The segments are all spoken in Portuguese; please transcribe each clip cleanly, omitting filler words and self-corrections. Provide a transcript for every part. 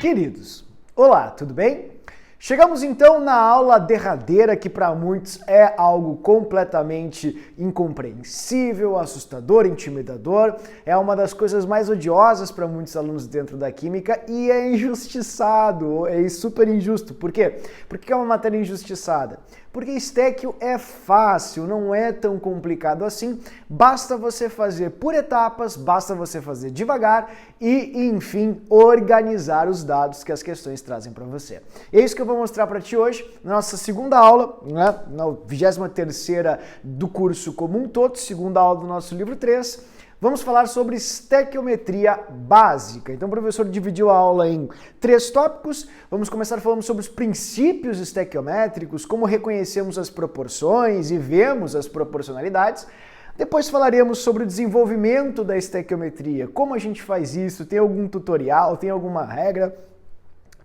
Queridos, olá, tudo bem? Chegamos então na aula derradeira, que para muitos é algo completamente incompreensível, assustador, intimidador. É uma das coisas mais odiosas para muitos alunos dentro da química e é injustiçado, é super injusto. Por quê? Por que é uma matéria injustiçada? Porque estéquio é fácil, não é tão complicado assim, basta você fazer por etapas, basta você fazer devagar e, enfim, organizar os dados que as questões trazem para você. É isso que eu vou mostrar para ti hoje, na nossa segunda aula, né, na 23ª do curso como um todo, segunda aula do nosso livro 3, vamos falar sobre estequiometria básica. Então o professor dividiu a aula em 3 tópicos. Vamos começar falando sobre os princípios estequiométricos, como reconhecemos as proporções e vemos as proporcionalidades. Depois falaremos sobre o desenvolvimento da estequiometria, como a gente faz isso, tem algum tutorial, tem alguma regra,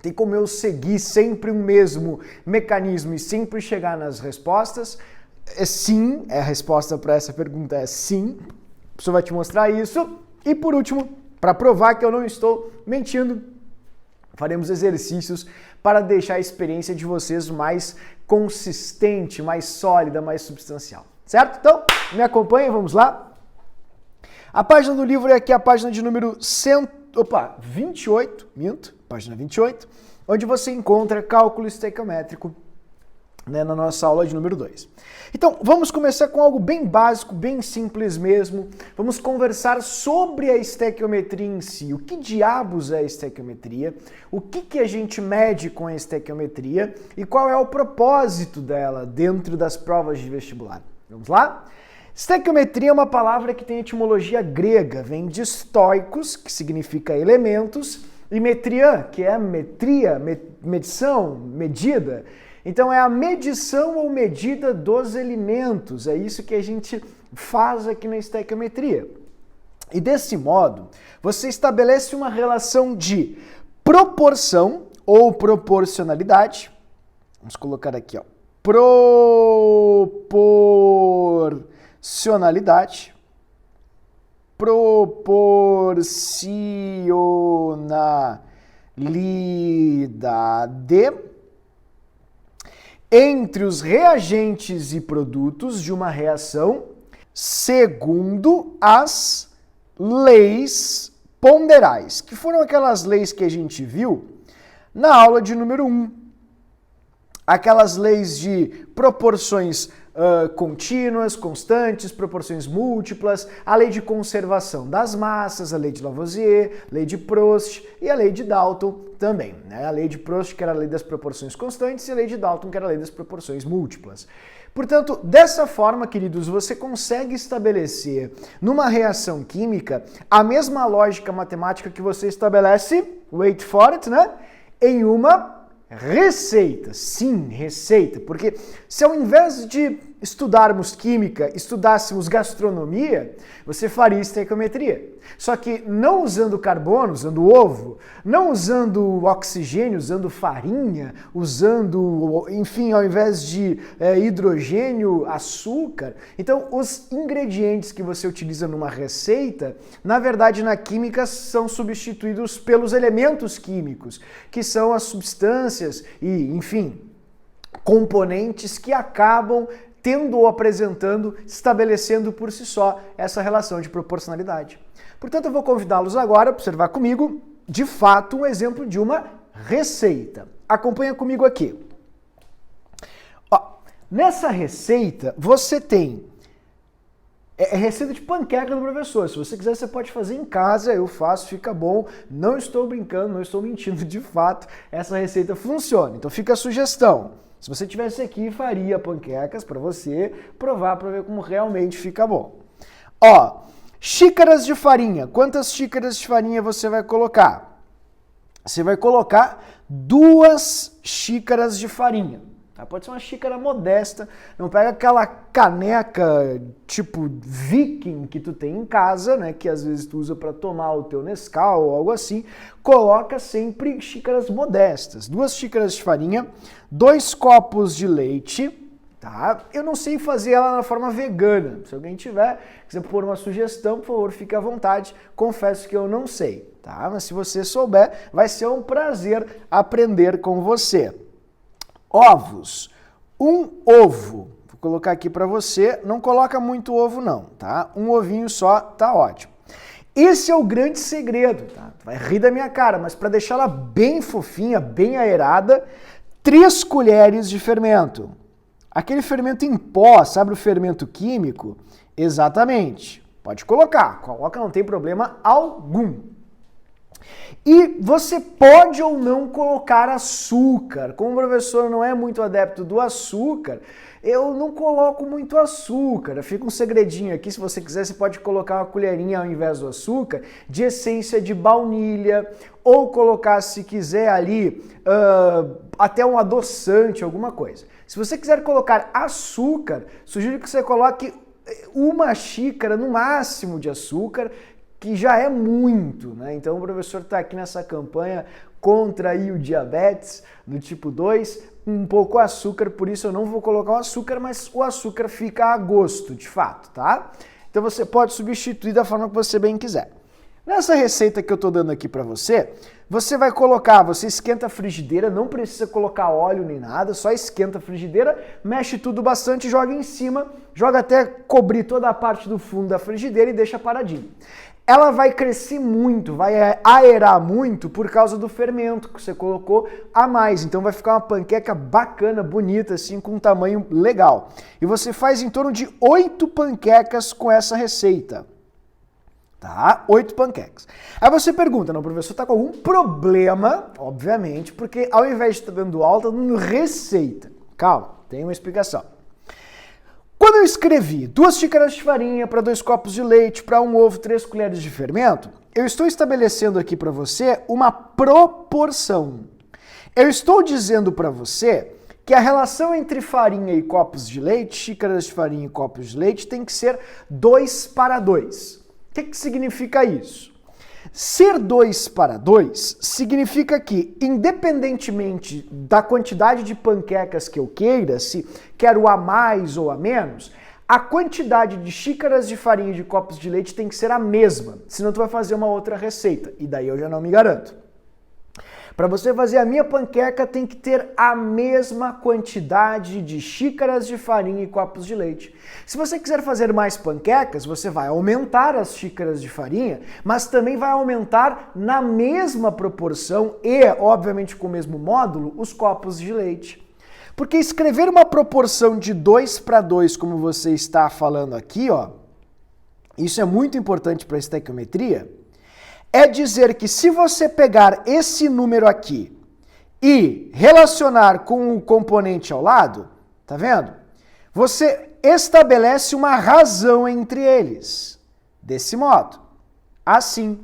tem como eu seguir sempre o mesmo mecanismo e sempre chegar nas respostas. É sim, a resposta para essa pergunta é sim. O professor vai te mostrar isso. E por último, para provar que eu não estou mentindo, faremos exercícios para deixar a experiência de vocês mais consistente, mais sólida, mais substancial. Certo? Então, me acompanha, vamos lá. A página do livro é aqui a página de número 28, página 28, onde você encontra cálculo estequiométrico, né, na nossa aula de número 2. Então, vamos começar com algo bem básico, bem simples mesmo. Vamos conversar sobre a estequiometria em si. O que diabos é a estequiometria? O que a gente mede com a estequiometria? E qual é o propósito dela dentro das provas de vestibular? Vamos lá? Estequiometria é uma palavra que tem etimologia grega, vem de stoikos, que significa elementos, e metria, que é metria, medição, medida. Então é a medição ou medida dos elementos, é isso que a gente faz aqui na estequiometria. E desse modo, você estabelece uma relação de proporção ou proporcionalidade, vamos colocar aqui, ó, proporcionalidade, entre os reagentes e produtos de uma reação segundo as leis ponderais, que foram aquelas leis que a gente viu na aula de número 1. Aquelas leis de proporções contínuas, constantes, proporções múltiplas, a lei de conservação das massas, a lei de Lavoisier, lei de Prost e a lei de Dalton também, né? A lei de Prost, que era a lei das proporções constantes, e a lei de Dalton, que era a lei das proporções múltiplas. Portanto, dessa forma, queridos, você consegue estabelecer numa reação química a mesma lógica matemática que você estabelece, wait for it, né? Em uma receita, sim, receita, porque se ao invés de estudarmos química, estudássemos gastronomia, você faria estequiometria. Só que não usando carbono, usando ovo, não usando oxigênio, usando farinha, usando, enfim, ao invés de hidrogênio, açúcar. Então, os ingredientes que você utiliza numa receita, na verdade, na química, são substituídos pelos elementos químicos, que são as substâncias e, enfim, componentes que acabam tendo ou apresentando, estabelecendo por si só essa relação de proporcionalidade. Portanto, eu vou convidá-los agora a observar comigo, de fato, um exemplo de uma receita. Acompanha comigo aqui. Ó, nessa receita, você tem receita de panqueca do professor. Se você quiser, você pode fazer em casa, eu faço, fica bom. Não estou brincando, não estou mentindo, de fato, essa receita funciona. Então fica a sugestão. Se você tivesse aqui, faria panquecas para você provar para ver como realmente fica bom. Ó, xícaras de farinha. Quantas xícaras de farinha você vai colocar? Você vai colocar 2 xícaras de farinha. Tá? Pode ser uma xícara modesta, não pega aquela caneca tipo Viking que tu tem em casa, né, que às vezes tu usa para tomar o teu Nescau ou algo assim. Coloca sempre xícaras modestas. 2 xícaras de farinha, 2 copos de leite, tá? Eu não sei fazer ela na forma vegana. Se alguém quiser pôr uma sugestão, por favor, fique à vontade. Confesso que eu não sei, tá? Mas se você souber, vai ser um prazer aprender com você. Ovos. Um ovo. Vou colocar aqui para você. Não coloca muito ovo não, tá? Um ovinho só tá ótimo. Esse é o grande segredo, tá? Vai rir da minha cara, mas para deixá-la bem fofinha, bem aerada, 3 colheres de fermento. Aquele fermento em pó, sabe o fermento químico? Exatamente. Pode colocar, coloca, não tem problema algum. E você pode ou não colocar açúcar. Como o professor não é muito adepto do açúcar, eu não coloco muito açúcar. Fica um segredinho aqui, se você quiser, você pode colocar uma colherinha ao invés do açúcar de essência de baunilha, ou colocar, se quiser, ali até um adoçante, alguma coisa. Se você quiser colocar açúcar, sugiro que você coloque 1 xícara no máximo de açúcar, que já é muito, né? Então o professor está aqui nessa campanha contra aí o diabetes do tipo 2, um pouco açúcar, por isso eu não vou colocar o açúcar, mas o açúcar fica a gosto, de fato, tá? Então você pode substituir da forma que você bem quiser. Nessa receita que eu estou dando aqui para você, você vai colocar, você esquenta a frigideira, não precisa colocar óleo nem nada, só esquenta a frigideira, mexe tudo bastante, joga em cima, joga até cobrir toda a parte do fundo da frigideira e deixa paradinho. Ela vai crescer muito, vai aerar muito por causa do fermento que você colocou a mais. Então vai ficar uma panqueca bacana, bonita, assim, com um tamanho legal. E você faz em torno de 8 panquecas com essa receita. Tá? 8 panquecas. Aí você pergunta, não, professor, tá com algum problema? Obviamente, porque ao invés de estar dando aula, tá dando receita. Calma, tem uma explicação. Quando eu escrevi 2 xícaras de farinha para 2 copos de leite, para 1 ovo, 3 colheres de fermento, eu estou estabelecendo aqui para você uma proporção. Eu estou dizendo para você que a relação entre farinha e copos de leite, xícaras de farinha e copos de leite, tem que ser 2:2. O que significa isso? Ser 2:2 significa que, independentemente da quantidade de panquecas que eu queira, se quero a mais ou a menos, a quantidade de xícaras de farinha e de copos de leite tem que ser a mesma, senão tu vai fazer uma outra receita, e daí eu já não me garanto. Para você fazer a minha panqueca, tem que ter a mesma quantidade de xícaras de farinha e copos de leite. Se você quiser fazer mais panquecas, você vai aumentar as xícaras de farinha, mas também vai aumentar na mesma proporção e, obviamente, com o mesmo módulo, os copos de leite. Porque escrever uma proporção de 2:2, como você está falando aqui, ó, isso é muito importante para a estequiometria, é dizer que se você pegar esse número aqui e relacionar com o componente ao lado, tá vendo? Você estabelece uma razão entre eles. Desse modo. Assim.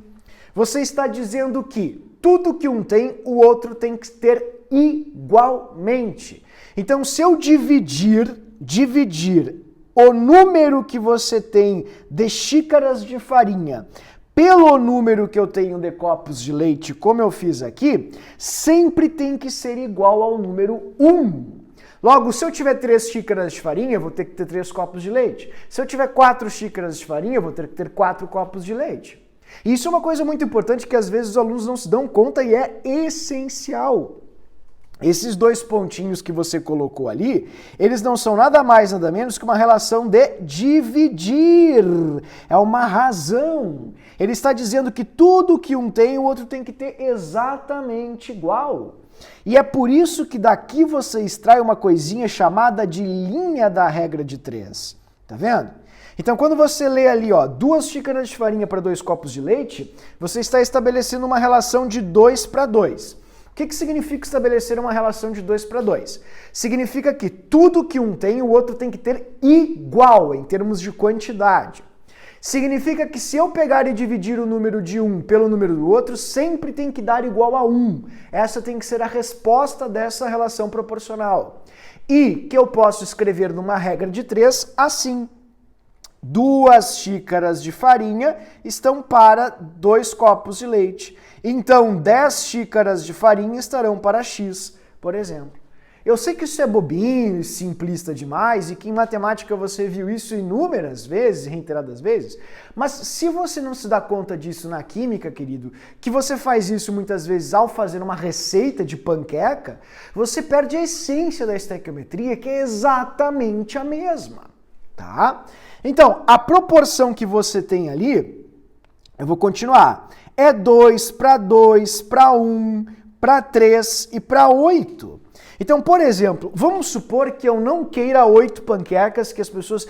Você está dizendo que tudo que um tem, o outro tem que ter igualmente. Então, se eu dividir o número que você tem de xícaras de farinha pelo número que eu tenho de copos de leite, como eu fiz aqui, sempre tem que ser igual ao número 1. Logo, se eu tiver 3 xícaras de farinha, eu vou ter que ter 3 copos de leite. Se eu tiver 4 xícaras de farinha, eu vou ter que ter 4 copos de leite. E isso é uma coisa muito importante que às vezes os alunos não se dão conta e é essencial. Esses 2 pontinhos que você colocou ali, eles não são nada mais, nada menos que uma relação de dividir. É uma razão. Ele está dizendo que tudo que um tem, o outro tem que ter exatamente igual. E é por isso que daqui você extrai uma coisinha chamada de linha da regra de 3. Tá vendo? Então, quando você lê ali, ó, 2 xícaras de farinha para 2 copos de leite, você está estabelecendo uma relação de 2:2. O que significa estabelecer uma relação de 2:2? Significa que tudo que um tem, o outro tem que ter igual em termos de quantidade. Significa que se eu pegar e dividir o número de um pelo número do outro, sempre tem que dar igual a 1. Essa tem que ser a resposta dessa relação proporcional. E que eu posso escrever numa regra de 3 assim. 2 xícaras de farinha estão para 2 copos de leite. Então, 10 xícaras de farinha estarão para X, por exemplo. Eu sei que isso é bobinho e simplista demais e que em matemática você viu isso inúmeras vezes, reiteradas vezes, mas se você não se dá conta disso na química, querido, que você faz isso muitas vezes ao fazer uma receita de panqueca, você perde a essência da estequiometria, que é exatamente a mesma, tá? Então, a proporção que você tem ali, eu vou continuar, é 2 para 2 para 1 para 3 e para 8. Então, por exemplo, vamos supor que eu não queira 8 panquecas, que as pessoas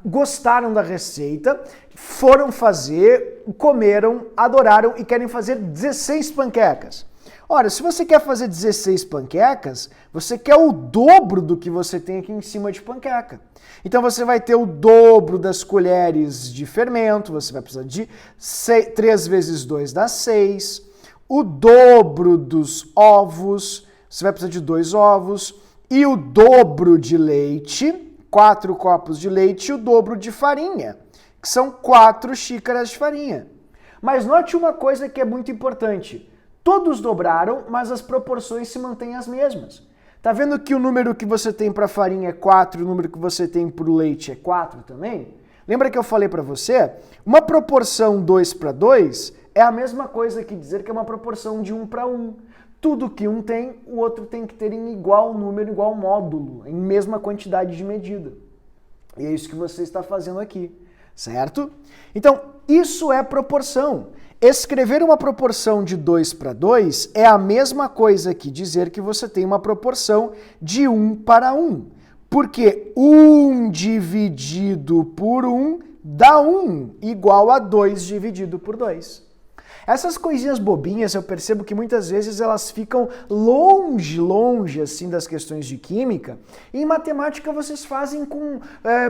gostaram da receita, foram fazer, comeram, adoraram e querem fazer 16 panquecas. Ora, se você quer fazer 16 panquecas, você quer o dobro do que você tem aqui em cima de panqueca. Então você vai ter o dobro das colheres de fermento, você vai precisar de 3 vezes 2 dá 6, o dobro dos ovos, você vai precisar de 2 ovos, e o dobro de leite, 4 copos de leite, e o dobro de farinha, que são 4 xícaras de farinha. Mas note uma coisa que é muito importante. Todos dobraram, mas as proporções se mantêm as mesmas. Tá vendo que o número que você tem para farinha é 4 e o número que você tem para o leite é 4 também? Lembra que eu falei para você? Uma proporção 2 para 2 é a mesma coisa que dizer que é uma proporção de 1 para 1. Tudo que um tem, o outro tem que ter em igual número, igual módulo, em mesma quantidade de medida. E é isso que você está fazendo aqui, certo? Então, isso é proporção. Escrever uma proporção de 2 para 2 é a mesma coisa que dizer que você tem uma proporção de 1 para 1. Porque 1 dividido por 1 dá 1, igual a 2 dividido por 2. Essas coisinhas bobinhas, eu percebo que muitas vezes elas ficam longe assim das questões de química. E em matemática vocês fazem com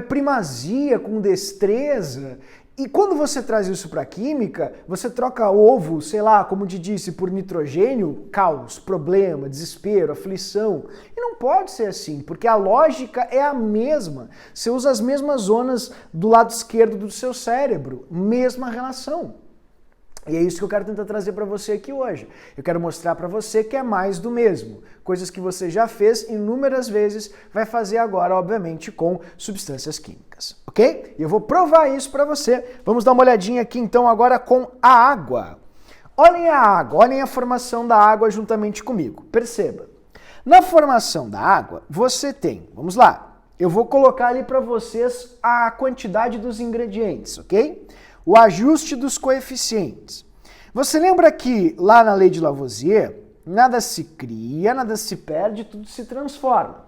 primazia, com destreza. E quando você traz isso para a química, você troca ovo, sei lá, como te disse, por nitrogênio, caos, problema, desespero, aflição. E não pode ser assim, porque a lógica é a mesma. Você usa as mesmas zonas do lado esquerdo do seu cérebro, mesma relação. E é isso que eu quero tentar trazer para você aqui hoje. Eu quero mostrar para você que é mais do mesmo. Coisas que você já fez inúmeras vezes, vai fazer agora, obviamente, com substâncias químicas, ok? E eu vou provar isso para você. Vamos dar uma olhadinha aqui então agora com a água. Olhem a água, olhem a formação da água juntamente comigo. Perceba. Na formação da água, você tem, vamos lá, eu vou colocar ali para vocês a quantidade dos ingredientes, ok? O ajuste dos coeficientes. Você lembra que lá na lei de Lavoisier, nada se cria, nada se perde, tudo se transforma.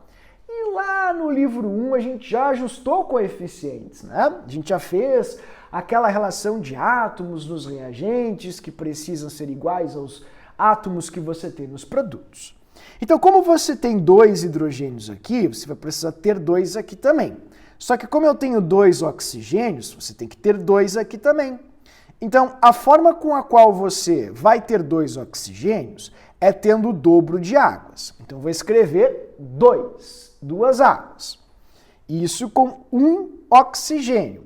E lá no livro 1 a gente já ajustou coeficientes, né? A gente já fez aquela relação de átomos nos reagentes que precisam ser iguais aos átomos que você tem nos produtos. Então, como você tem 2 hidrogênios aqui, você vai precisar ter 2 aqui também. Só que como eu tenho 2 oxigênios, você tem que ter 2 aqui também. Então, a forma com a qual você vai ter 2 oxigênios é tendo o dobro de águas. Então, eu vou escrever 2 águas. Isso com 1 oxigênio.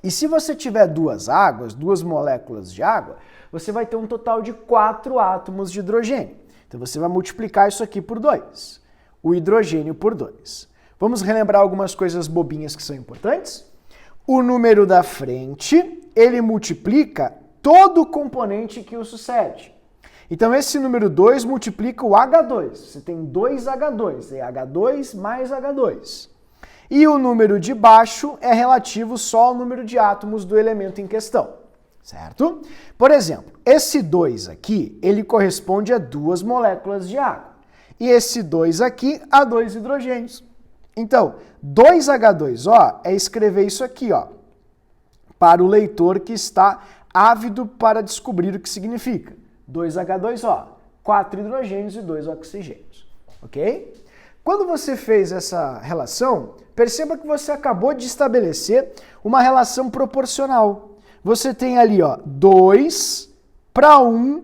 E se você tiver 2 águas, 2 moléculas de água, você vai ter um total de 4 átomos de hidrogênio. Então, você vai multiplicar isso aqui por 2. O hidrogênio por 2. Vamos relembrar algumas coisas bobinhas que são importantes? O número da frente, ele multiplica todo o componente que o sucede. Então esse número 2 multiplica o H2. Você tem 2H2, é H2 mais H2. E o número de baixo é relativo só ao número de átomos do elemento em questão, certo? Por exemplo, esse 2 aqui, ele corresponde a 2 moléculas de água. E esse 2 aqui a 2 hidrogênios. Então, 2H2O é escrever isso aqui, ó, para o leitor que está ávido para descobrir o que significa. 2H2O, 4 hidrogênios e 2 oxigênios, ok? Quando você fez essa relação, perceba que você acabou de estabelecer uma relação proporcional. Você tem ali, ó, 2 para 1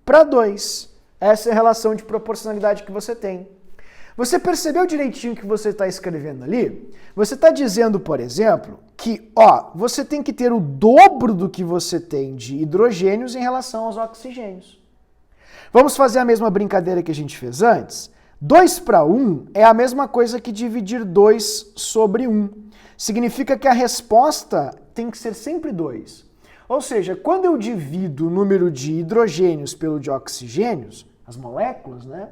para 2. Essa é a relação de proporcionalidade que você tem. Você percebeu direitinho o que você está escrevendo ali? Você está dizendo, por exemplo, que você tem que ter o dobro do que você tem de hidrogênios em relação aos oxigênios. Vamos fazer a mesma brincadeira que a gente fez antes? 2 para 1 é a mesma coisa que dividir 2 sobre 1. Significa que a resposta tem que ser sempre 2. Ou seja, quando eu divido o número de hidrogênios pelo de oxigênios, as moléculas, né,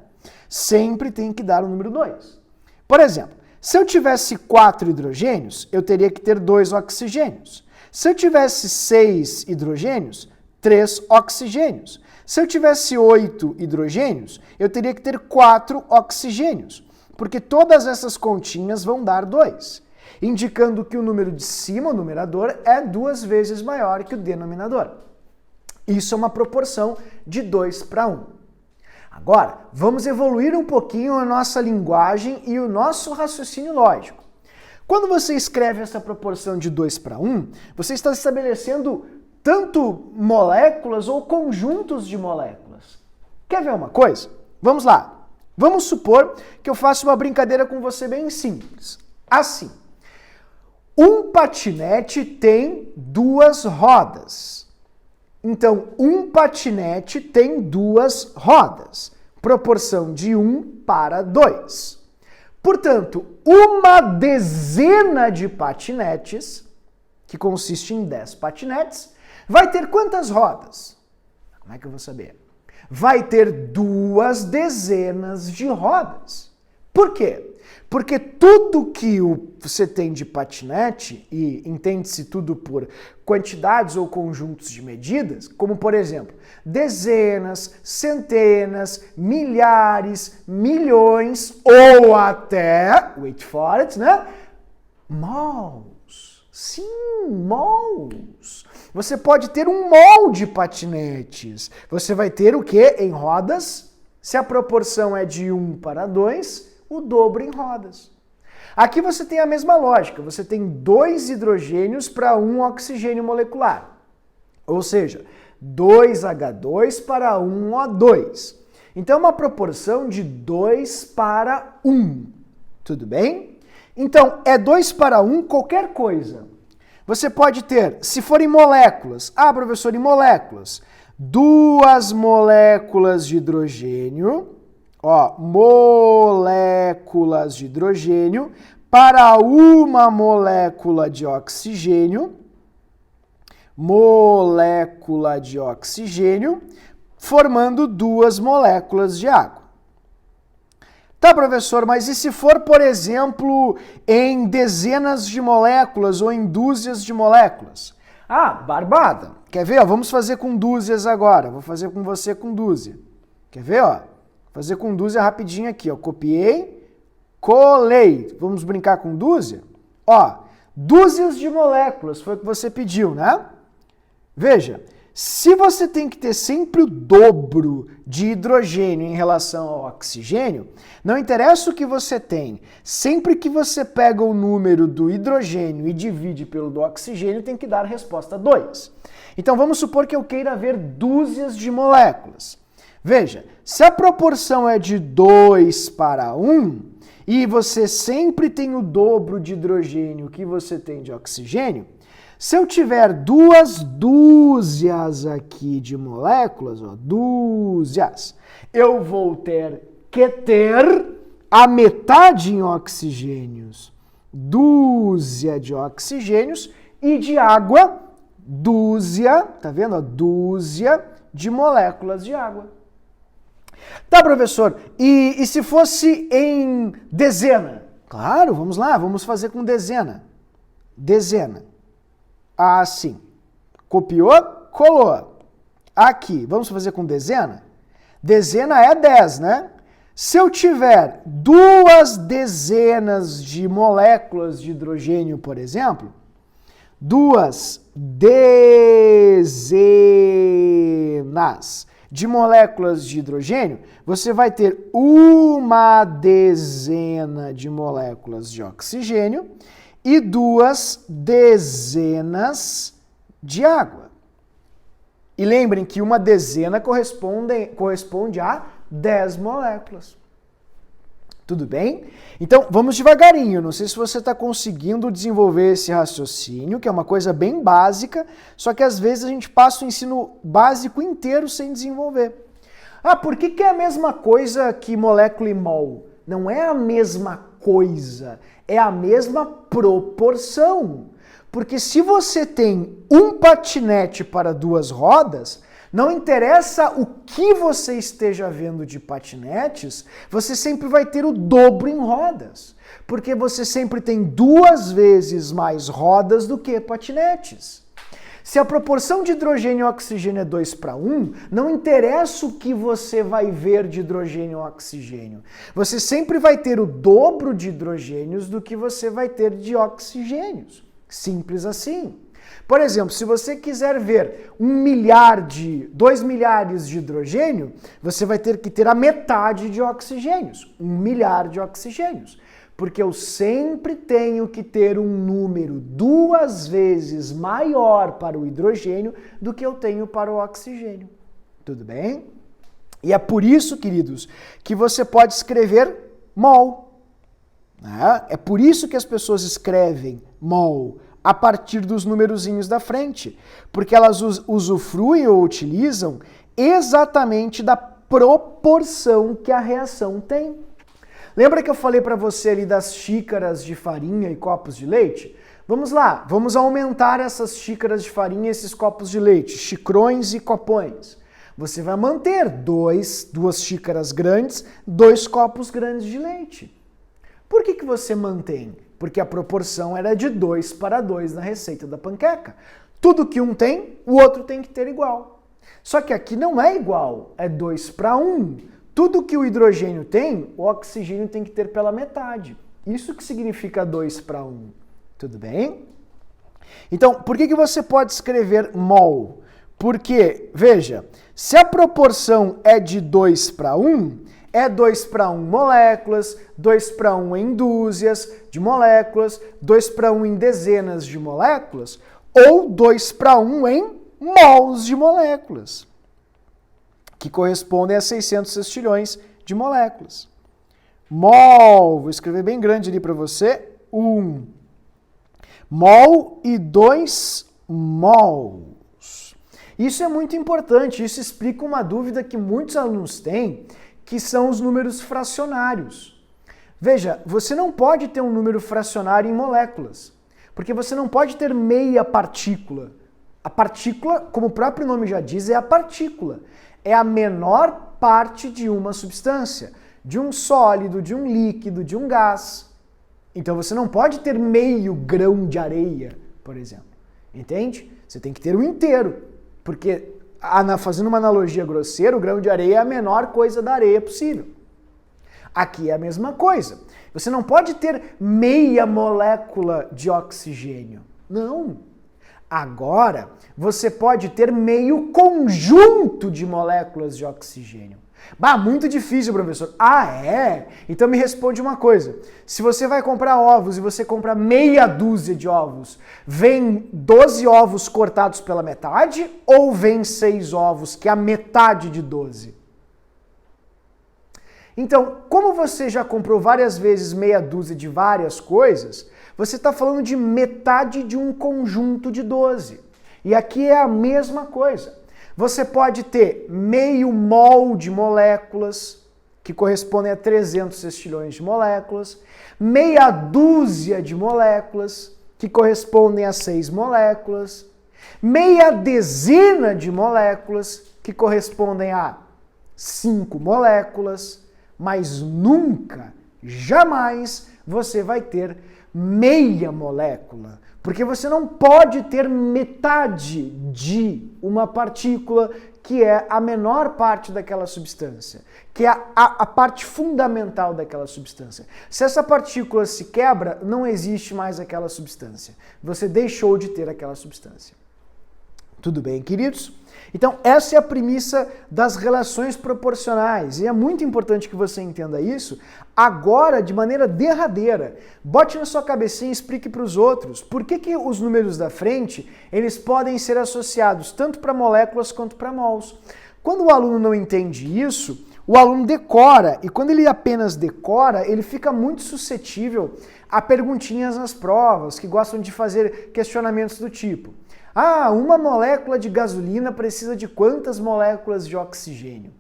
sempre tem que dar o número 2. Por exemplo, se eu tivesse 4 hidrogênios, eu teria que ter 2 oxigênios. Se eu tivesse 6 hidrogênios, 3 oxigênios. Se eu tivesse 8 hidrogênios, eu teria que ter 4 oxigênios, porque todas essas continhas vão dar 2, indicando que o número de cima, o numerador, é 2 vezes maior que o denominador. Isso é uma proporção de 2 para 1. Agora, vamos evoluir um pouquinho a nossa linguagem e o nosso raciocínio lógico. Quando você escreve essa proporção de 2 para 1, você está estabelecendo tanto moléculas ou conjuntos de moléculas. Quer ver uma coisa? Vamos lá. Vamos supor que eu faço uma brincadeira com você bem simples. Assim, um patinete tem 2 rodas. Então, um patinete tem 2 rodas. Proporção de 1 para 2. Portanto, uma dezena de patinetes, que consiste em 10 patinetes, vai ter quantas rodas? Como é que eu vou saber? Vai ter 2 dezenas de rodas. Por quê? Porque tudo que você tem de patinete, e entende-se tudo por quantidades ou conjuntos de medidas, como por exemplo, dezenas, centenas, milhares, milhões, ou até, wait for it, né? Moles. Sim, moles. Você pode ter um mol de patinetes. Você vai ter o quê? Em rodas? Se a proporção é de 1 para 2, o dobro em rodas. Aqui você tem a mesma lógica. Você tem 2 hidrogênios para 1 oxigênio molecular. Ou seja, 2H2 para 1O2. Então, é uma proporção de 2 para 1. Tudo bem? Então, é 2 para 1 qualquer coisa. Você pode ter, se for em moléculas, professor, em moléculas, 2 moléculas de hidrogênio, moléculas de hidrogênio para 1 molécula de oxigênio, molécula de oxigênio, formando 2 moléculas de água. Tá, professor, mas e se for, por exemplo, em dezenas de moléculas ou em dúzias de moléculas? Barbada. Quer ver? Vamos fazer com dúzias agora. Vou fazer com você com dúzia. Quer ver? Fazer com dúzia rapidinho aqui. Copiei, colei. Vamos brincar com dúzia? Dúzias de moléculas, foi o que você pediu, né? Veja, se você tem que ter sempre o dobro de hidrogênio em relação ao oxigênio, não interessa o que você tem, sempre que você pega o número do hidrogênio e divide pelo do oxigênio, tem que dar a resposta 2. Então vamos supor que eu queira ver dúzias de moléculas. Veja, se a proporção é de 2 para 1, e você sempre tem o dobro de hidrogênio que você tem de oxigênio, se eu tiver 2 dúzias aqui de moléculas, dúzias, eu vou ter que ter a metade em oxigênios, dúzia de oxigênios, e de água, dúzia, tá vendo? Dúzia de moléculas de água. Tá, professor, e se fosse em dezena? Claro, vamos lá, vamos fazer com dezena. Dezena. Assim. Copiou, colou. Aqui, vamos fazer com dezena? Dezena é 10, né? Se eu tiver 2 dezenas de moléculas de hidrogênio, por exemplo, 2 dezenas de moléculas de hidrogênio, você vai ter 1 dezena de moléculas de oxigênio e 2 dezenas de água. E lembrem que 1 dezena corresponde a 10 moléculas. Tudo bem? Então, vamos devagarinho. Não sei se você está conseguindo desenvolver esse raciocínio, que é uma coisa bem básica, só que às vezes a gente passa o ensino básico inteiro sem desenvolver. Ah, por que é a mesma coisa que molécula e mol? Não é a mesma coisa, é a mesma proporção. Porque se você tem um patinete para 2 rodas, não interessa o que você esteja vendo de patinetes, você sempre vai ter o dobro em rodas. Porque você sempre tem 2 vezes mais rodas do que patinetes. Se a proporção de hidrogênio e oxigênio é 2:1, não interessa o que você vai ver de hidrogênio e oxigênio. Você sempre vai ter o dobro de hidrogênios do que você vai ter de oxigênios. Simples assim. Por exemplo, se você quiser ver 2 milhares de hidrogênio, você vai ter que ter a metade de oxigênios, 1 milhar de oxigênios. Porque eu sempre tenho que ter um número 2 vezes maior para o hidrogênio do que eu tenho para o oxigênio. Tudo bem? E é por isso, queridos, que você pode escrever mol. É por isso que as pessoas escrevem mol a partir dos numerozinhos da frente. Porque elas usufruem ou utilizam exatamente da proporção que a reação tem. Lembra que eu falei para você ali das xícaras de farinha e copos de leite? Vamos lá, vamos aumentar essas xícaras de farinha e esses copos de leite, xicrões e copões. Você vai manter 2 xícaras grandes, 2 copos grandes de leite. Por que você mantém? Porque a proporção era de 2:2 na receita da panqueca. Tudo que um tem, o outro tem que ter igual. Só que aqui não é igual, é 2:1. Tudo que o hidrogênio tem, o oxigênio tem que ter pela metade. Isso que significa 2:1. Tudo bem? Então, por que você pode escrever mol? Porque, veja, se a proporção é de 2:1, é 2:1 moléculas, 2:1 em dúzias de moléculas, 2:1 em dezenas de moléculas, ou 2:1 em mols de moléculas, que correspondem a 600 sextilhões de moléculas. Mol, vou escrever bem grande ali para você, 1 mol e 2 mols. Isso é muito importante, isso explica uma dúvida que muitos alunos têm, que são os números fracionários. Veja, você não pode ter um número fracionário em moléculas, porque você não pode ter meia partícula. A partícula, como o próprio nome já diz, é a partícula. É a menor parte de uma substância, de um sólido, de um líquido, de um gás. Então você não pode ter meio grão de areia, por exemplo. Entende? Você tem que ter o inteiro, porque fazendo uma analogia grosseira, o grão de areia é a menor coisa da areia possível. Aqui é a mesma coisa. Você não pode ter meia molécula de oxigênio. Não. Agora, você pode ter meio conjunto de moléculas de oxigênio. Bah, muito difícil, professor. Ah, é? Então me responde uma coisa. Se você vai comprar ovos e você compra meia dúzia de ovos, vem 12 ovos cortados pela metade ou vem 6 ovos, que é a metade de 12? Então, como você já comprou várias vezes meia dúzia de várias coisas, você está falando de metade de um conjunto de 12. E aqui é a mesma coisa. Você pode ter meio mol de moléculas, que correspondem a 300 sextilhões de moléculas, meia dúzia de moléculas, que correspondem a 6 moléculas, meia dezena de moléculas, que correspondem a 5 moléculas, mas nunca, jamais você vai ter meia molécula, porque você não pode ter metade de uma partícula que é a menor parte daquela substância, que é a parte fundamental daquela substância. Se essa partícula se quebra, não existe mais aquela substância. Você deixou de ter aquela substância. Tudo bem, queridos? Então, essa é a premissa das relações proporcionais, e é muito importante que você entenda isso agora de maneira derradeira. Bote na sua cabecinha e explique para os outros por que os números da frente eles podem ser associados tanto para moléculas quanto para mols. Quando o aluno não entende isso, o aluno decora, e quando ele apenas decora, ele fica muito suscetível a perguntinhas nas provas, que gostam de fazer questionamentos do tipo: ah, uma molécula de gasolina precisa de quantas moléculas de oxigênio?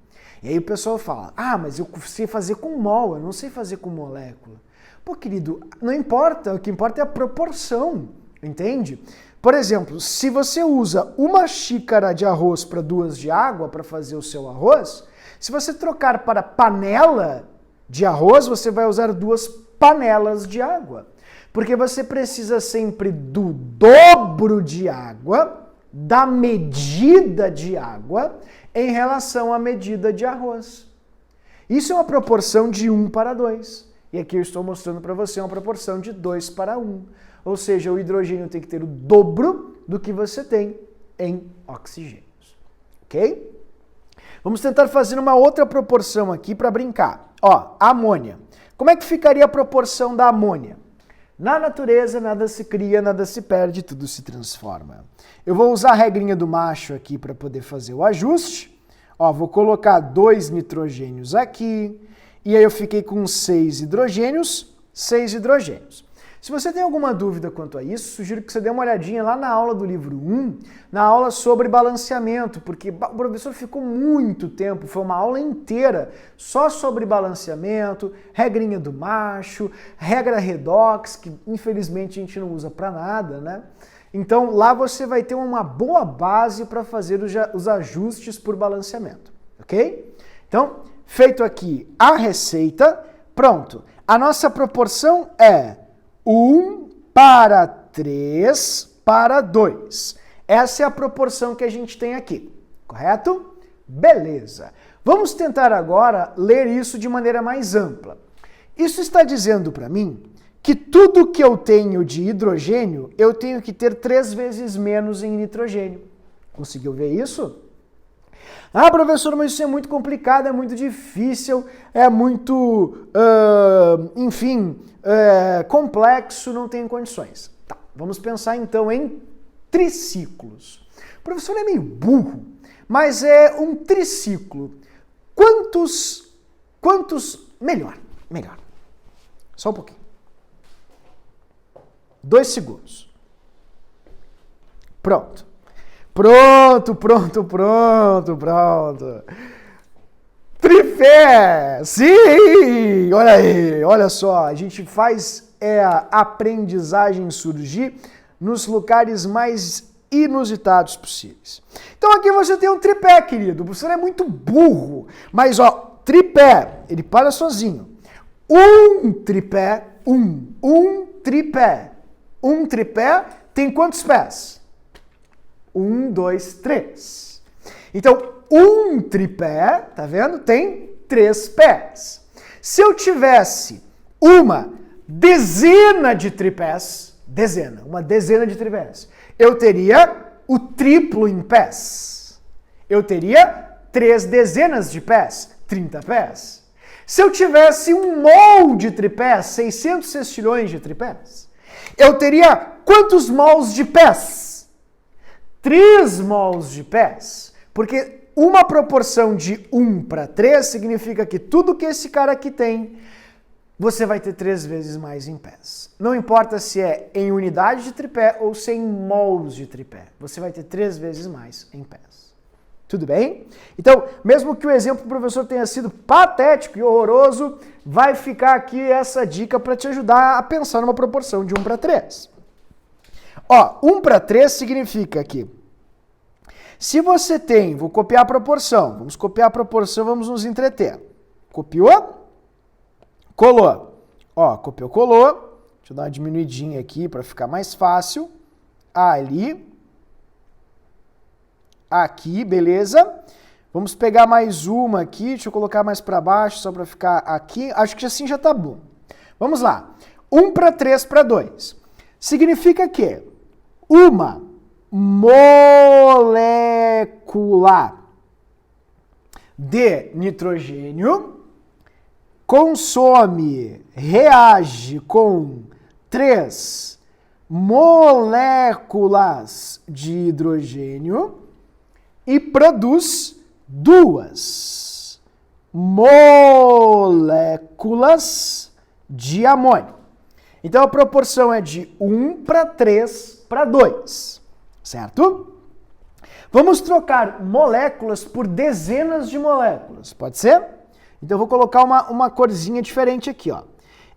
E aí o pessoal fala, mas eu sei fazer com mol, eu não sei fazer com molécula. Pô, querido, não importa, o que importa é a proporção, entende? Por exemplo, se você usa 1 xícara de arroz para 2 de água para fazer o seu arroz, se você trocar para panela de arroz, você vai usar 2 panelas de água. Porque você precisa sempre do dobro de água, da medida de água, em relação à medida de arroz. Isso é uma proporção de 1 para 2. E aqui eu estou mostrando para você uma proporção de 2 para 1. Ou seja, o hidrogênio tem que ter o dobro do que você tem em oxigênios. Ok? Vamos tentar fazer uma outra proporção aqui para brincar. Ó, amônia. Como é que ficaria a proporção da amônia? Na natureza, nada se cria, nada se perde, tudo se transforma. Eu vou usar a regrinha do macho aqui para poder fazer o ajuste. Ó, vou colocar 2 nitrogênios aqui. E aí eu fiquei com 6 hidrogênios, 6 hidrogênios. Se você tem alguma dúvida quanto a isso, sugiro que você dê uma olhadinha lá na aula do livro 1, na aula sobre balanceamento, porque o professor ficou muito tempo, foi uma aula inteira só sobre balanceamento, regrinha do macho, regra redox, que infelizmente a gente não usa para nada, né? Então lá você vai ter uma boa base para fazer os ajustes por balanceamento, ok? Então, feito aqui a receita, pronto. A nossa proporção é 1 para 3 para 2. Essa é a proporção que a gente tem aqui, correto? Beleza. Vamos tentar agora ler isso de maneira mais ampla. Isso está dizendo para mim que tudo que eu tenho de hidrogênio, eu tenho que ter 3 vezes menos em nitrogênio. Conseguiu ver isso? Ah, professor, mas isso é muito complicado, é muito difícil, é muito, complexo, não tem condições. Tá, vamos pensar então em triciclos. O professor é meio burro, mas é um triciclo. Melhor. Só um pouquinho. 2 segundos. Pronto. Tripé! Sim! Olha aí, olha só, a gente faz a aprendizagem surgir nos lugares mais inusitados possíveis. Então aqui você tem um tripé, querido. Você é muito burro, mas ó, tripé, ele para sozinho. Um tripé tem quantos pés? 1, 2, 3. Então, um tripé, tá vendo? Tem 3 pés. Se eu tivesse uma dezena de tripés, uma dezena de tripés, eu teria o triplo em pés. Eu teria 3 dezenas de pés, 30 pés. Se eu tivesse 1 mol de tripés, 600 sextilhões de tripés, eu teria quantos mols de pés? 3 mols de pés, porque uma proporção de 1 para 3 significa que tudo que esse cara aqui tem, você vai ter 3 vezes mais em pés. Não importa se é em unidade de tripé ou se é em mols de tripé, você vai ter 3 vezes mais em pés. Tudo bem? Então, mesmo que o exemplo do professor tenha sido patético e horroroso, vai ficar aqui essa dica para te ajudar a pensar numa proporção de 1 para 3. Ó, 1 para 3 significa que se você tem, vou copiar a proporção, vamos copiar a proporção, vamos nos entreter. Copiou? Colou. Ó, copiou, colou. Deixa eu dar uma diminuidinha aqui para ficar mais fácil. Ali. Aqui, beleza. Vamos pegar mais uma aqui, deixa eu colocar mais para baixo só para ficar aqui. Acho que assim já tá bom. Vamos lá. 1 para 3 para 2. Significa que uma molécula de nitrogênio reage com 3 moléculas de hidrogênio e produz 2 moléculas de amônio. Então a proporção é de 1 para 3 para 2, certo? Vamos trocar moléculas por dezenas de moléculas, pode ser? Então eu vou colocar uma corzinha diferente aqui, ó.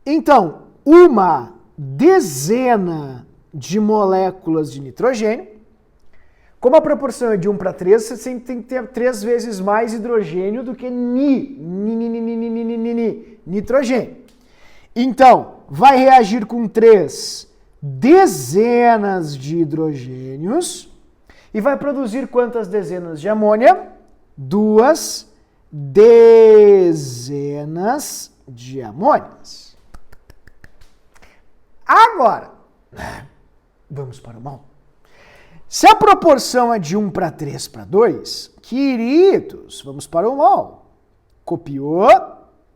Então, uma dezena de moléculas de nitrogênio. Como a proporção é de 1 para 3, você sempre tem que ter 3 vezes mais hidrogênio do que nitrogênio. Então, vai reagir com 3 dezenas de hidrogênios e vai produzir quantas dezenas de amônia? 2 dezenas de amônias. Agora, vamos para o mol. Se a proporção é de 1 para 3 para 2, queridos, vamos para o mol. Copiou,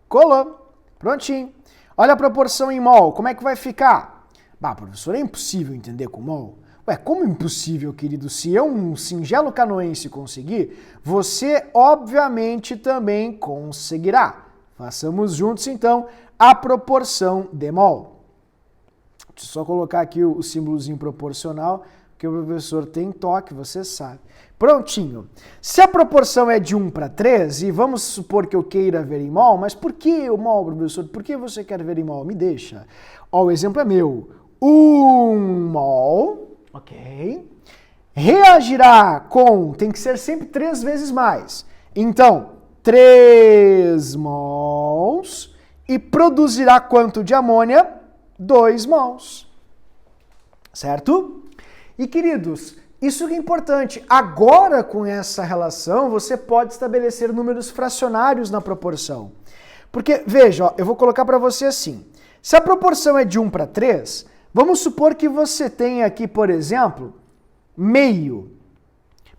colou, prontinho. Olha a proporção em mol, como é que vai ficar? Bah, professor, é impossível entender com mol. Ué, como impossível, querido? Se eu, um singelo canoense, conseguir, você obviamente também conseguirá. Façamos juntos, então, a proporção de mol. Deixa eu só colocar aqui o símbolozinho proporcional, que o professor tem toque, você sabe. Prontinho. Se a proporção é de 1 para 3, e vamos supor que eu queira ver em mol, mas por que o mol, professor? Por que você quer ver em mol? Me deixa. Ó, o exemplo é meu. 1 mol, ok, reagirá com, tem que ser sempre 3 vezes mais. Então, 3 mols e produzirá quanto de amônia? 2 mols. Certo? E, queridos, isso é importante. Agora, com essa relação, você pode estabelecer números fracionários na proporção. Porque, veja, ó, eu vou colocar para você assim. Se a proporção é de 1 para 3, vamos supor que você tenha aqui, por exemplo, meio.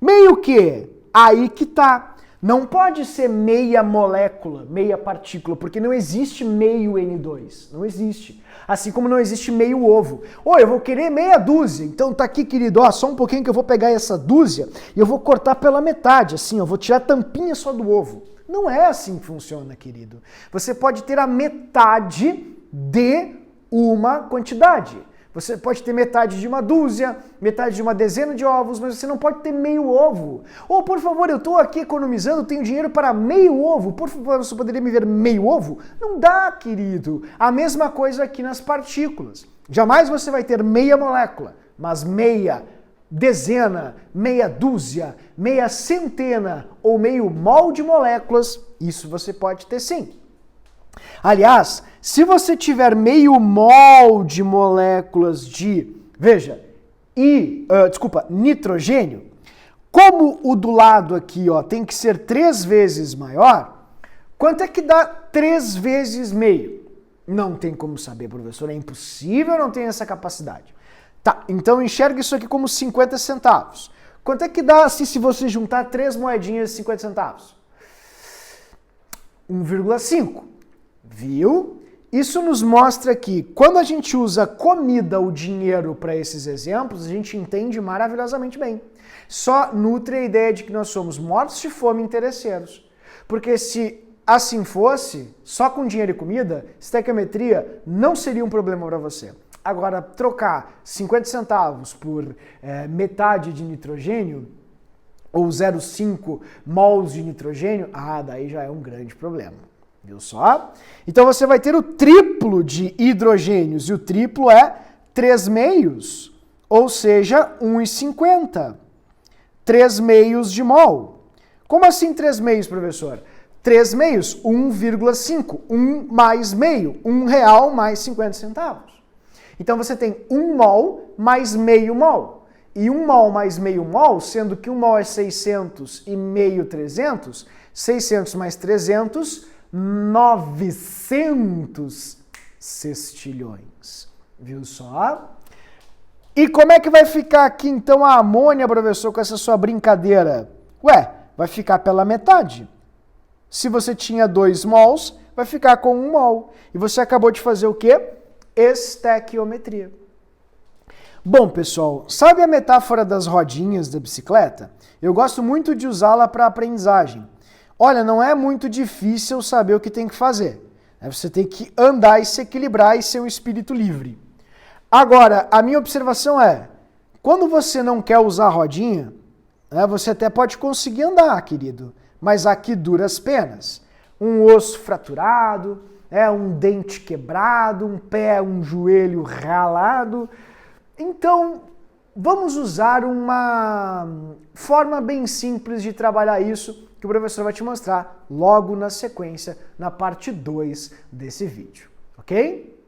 Meio quê? Aí que tá. Não pode ser meia molécula, meia partícula, porque não existe meio N2. Não existe. Assim como não existe meio ovo. Ô, eu vou querer meia dúzia. Então tá aqui, querido, ó, só um pouquinho que eu vou pegar essa dúzia e eu vou cortar pela metade, assim, eu vou tirar a tampinha só do ovo. Não é assim que funciona, querido. Você pode ter a metade de uma quantidade. Você pode ter metade de uma dúzia, metade de uma dezena de ovos, mas você não pode ter meio ovo. Ou, por favor, eu estou aqui economizando, tenho dinheiro para meio ovo. Por favor, você poderia me ver meio ovo? Não dá, querido. A mesma coisa aqui nas partículas. Jamais você vai ter meia molécula, mas meia dezena, meia dúzia, meia centena ou meio mol de moléculas, isso você pode ter sim. Aliás, se você tiver meio mol de moléculas de, veja, nitrogênio, como o do lado aqui, ó, tem que ser 3 vezes maior, quanto é que dá 3 vezes meio? Não tem como saber, professor, é impossível, não tem essa capacidade. Tá, então enxerga isso aqui como 50 centavos. Quanto é que dá se você juntar 3 moedinhas de 50 centavos? 1,5. Viu? Isso nos mostra que quando a gente usa comida ou dinheiro para esses exemplos, a gente entende maravilhosamente bem. Só nutre a ideia de que nós somos mortos de fome e interesseiros. Porque se assim fosse, só com dinheiro e comida, estequiometria não seria um problema para você. Agora, trocar 50 centavos por metade de nitrogênio, ou 0,5 mols de nitrogênio, daí já é um grande problema. Viu só? Então você vai ter o triplo de hidrogênios, e o triplo é 3 meios, ou seja, 1,50. 3 meios de mol. Como assim 3 meios, professor? 3 meios, 1,5. 1 mais meio, R$1 mais 50 centavos. Então você tem 1 mol mais meio mol. E 1 mol mais meio mol, sendo que 1 mol é 600 e meio 300, 600 mais 300, 900 sextilhões. Viu só? E como é que vai ficar aqui então a amônia, professor, com essa sua brincadeira? Ué, vai ficar pela metade. Se você tinha 2 mols, vai ficar com 1 mol. E você acabou de fazer o quê? Estequiometria. Bom, pessoal, sabe a metáfora das rodinhas da bicicleta? Eu gosto muito de usá-la para aprendizagem. Olha, não é muito difícil saber o que tem que fazer. Você tem que andar e se equilibrar e ser um espírito livre. Agora, a minha observação é, quando você não quer usar a rodinha, Você até pode conseguir andar, querido, mas aqui duras penas. Um osso fraturado, um dente quebrado, um pé, um joelho ralado. Então, vamos usar uma forma bem simples de trabalhar isso, que o professor vai te mostrar logo na sequência, na parte 2 desse vídeo, ok?